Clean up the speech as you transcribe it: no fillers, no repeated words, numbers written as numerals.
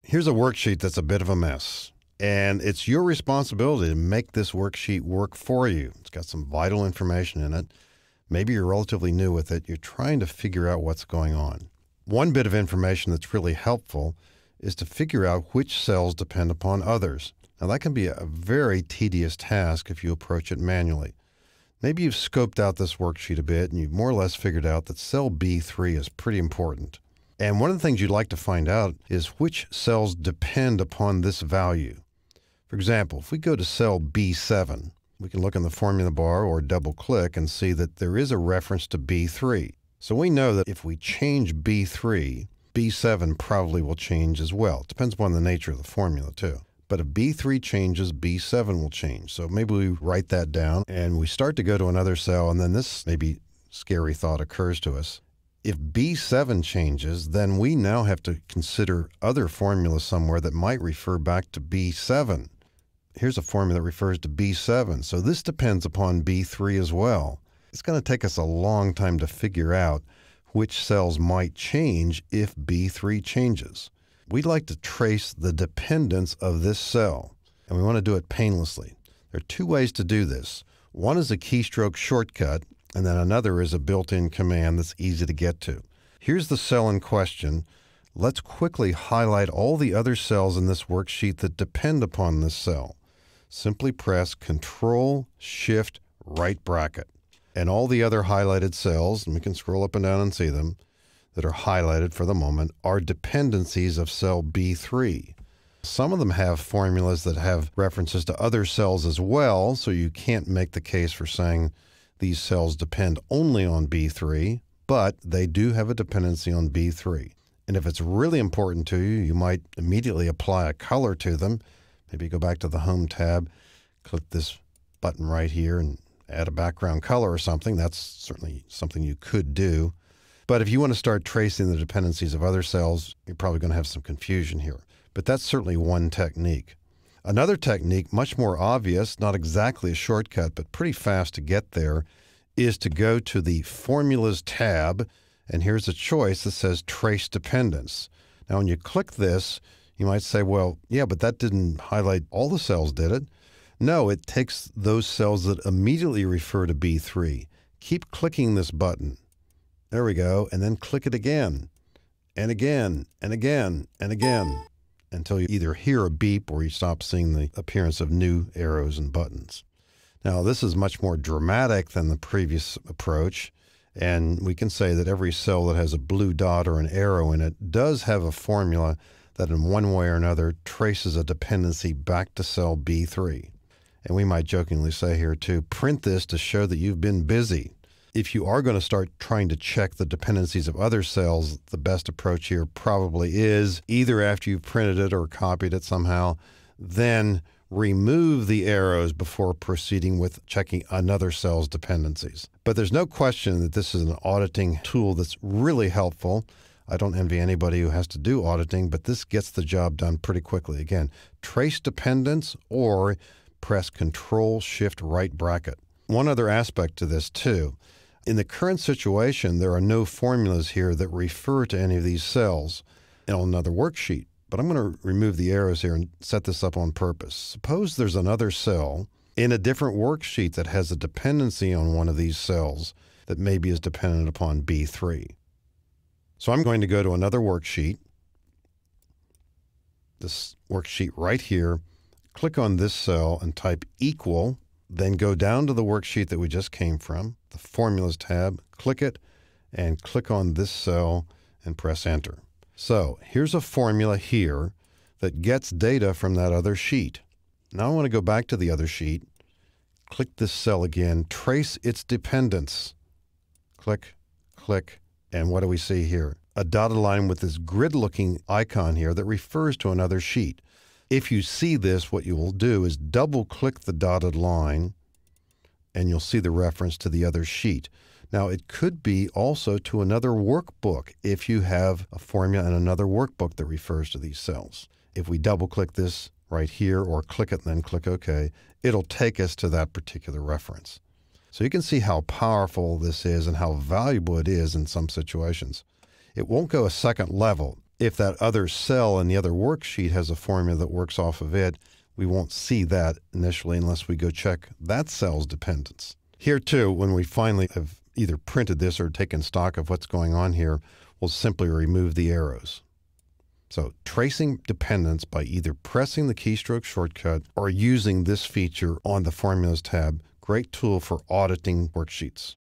Here's a worksheet that's a bit of a mess, and it's your responsibility to make this worksheet work for you. It's got some vital information in it. Maybe you're relatively new with it. You're trying to figure out what's going on. One bit of information that's really helpful is to figure out which cells depend upon others. Now, that can be a very tedious task if you approach it manually. Maybe you've scoped out this worksheet a bit and you've more or less figured out that cell B3 is pretty important. And one of the things you'd like to find out is which cells depend upon this value. For example, if we go to cell B7, we can look in the formula bar or double click and see that there is a reference to B3. So we know that if we change B3, B7 probably will change as well. It depends upon the nature of the formula too. But if B3 changes, B7 will change. So maybe we write that down and we start to go to another cell, and then this maybe scary thought occurs to us. If B7 changes, then we now have to consider other formulas somewhere that might refer back to B7. Here's a formula that refers to B7, so this depends upon B3 as well. It's going to take us a long time to figure out which cells might change if B3 changes. We'd like to trace the dependence of this cell, and we want to do it painlessly. There are two ways to do this. One is a keystroke shortcut, and then another is a built-in command that's easy to get to. Here's the cell in question. Let's quickly highlight all the other cells in this worksheet that depend upon this cell. Simply press Control-Shift right bracket. And all the other highlighted cells, and we can scroll up and down and see them, that are highlighted for the moment, are dependencies of cell B3. Some of them have formulas that have references to other cells as well, so you can't make the case for saying these cells depend only on B3, but they do have a dependency on B3. And if it's really important to you, you might immediately apply a color to them. Maybe go back to the Home tab, click this button right here and add a background color or something. That's certainly something you could do. But if you want to start tracing the dependencies of other cells, you're probably going to have some confusion here. But that's certainly one technique. Another technique, much more obvious, not exactly a shortcut, but pretty fast to get there, is to go to the Formulas tab, and here's a choice that says Trace Dependence. Now, when you click this, you might say, well, yeah, but that didn't highlight all the cells, did it? No, it takes those cells that immediately refer to B3. Keep clicking this button. There we go, and then click it again, and again, and again, and again, until you either hear a beep or you stop seeing the appearance of new arrows and buttons. Now, this is much more dramatic than the previous approach, and we can say that every cell that has a blue dot or an arrow in it does have a formula that in one way or another traces a dependency back to cell B3. And we might jokingly say here too, print this to show that you've been busy. If you are going to start trying to check the dependencies of other cells, the best approach here probably is either after you've printed it or copied it somehow, then remove the arrows before proceeding with checking another cell's dependencies. But there's no question that this is an auditing tool that's really helpful. I don't envy anybody who has to do auditing, but this gets the job done pretty quickly. Again, trace dependence or press Control-Shift right bracket. One other aspect to this too. In the current situation, there are no formulas here that refer to any of these cells on another worksheet. But I'm going to remove the arrows here and set this up on purpose. Suppose there's another cell in a different worksheet that has a dependency on one of these cells that maybe is dependent upon B3. So I'm going to go to another worksheet, this worksheet right here, click on this cell and type equal, then go down to the worksheet that we just came from, the Formulas tab, click it, and click on this cell and press Enter. So here's a formula here that gets data from that other sheet. Now I want to go back to the other sheet, click this cell again, trace its dependence. Click, click, and what do we see here? A dotted line with this grid-looking icon here that refers to another sheet. If you see this, what you will do is double-click the dotted line, and you'll see the reference to the other sheet. Now, it could be also to another workbook if you have a formula in another workbook that refers to these cells. If we double-click this right here or click it and then click OK, it'll take us to that particular reference. So you can see how powerful this is and how valuable it is in some situations. It won't go a second level. If that other cell in the other worksheet has a formula that works off of it, we won't see that initially unless we go check that cell's dependence. Here too, when we finally have either printed this or taken stock of what's going on here, we'll simply remove the arrows. So tracing dependence by either pressing the keystroke shortcut or using this feature on the Formulas tab, great tool for auditing worksheets.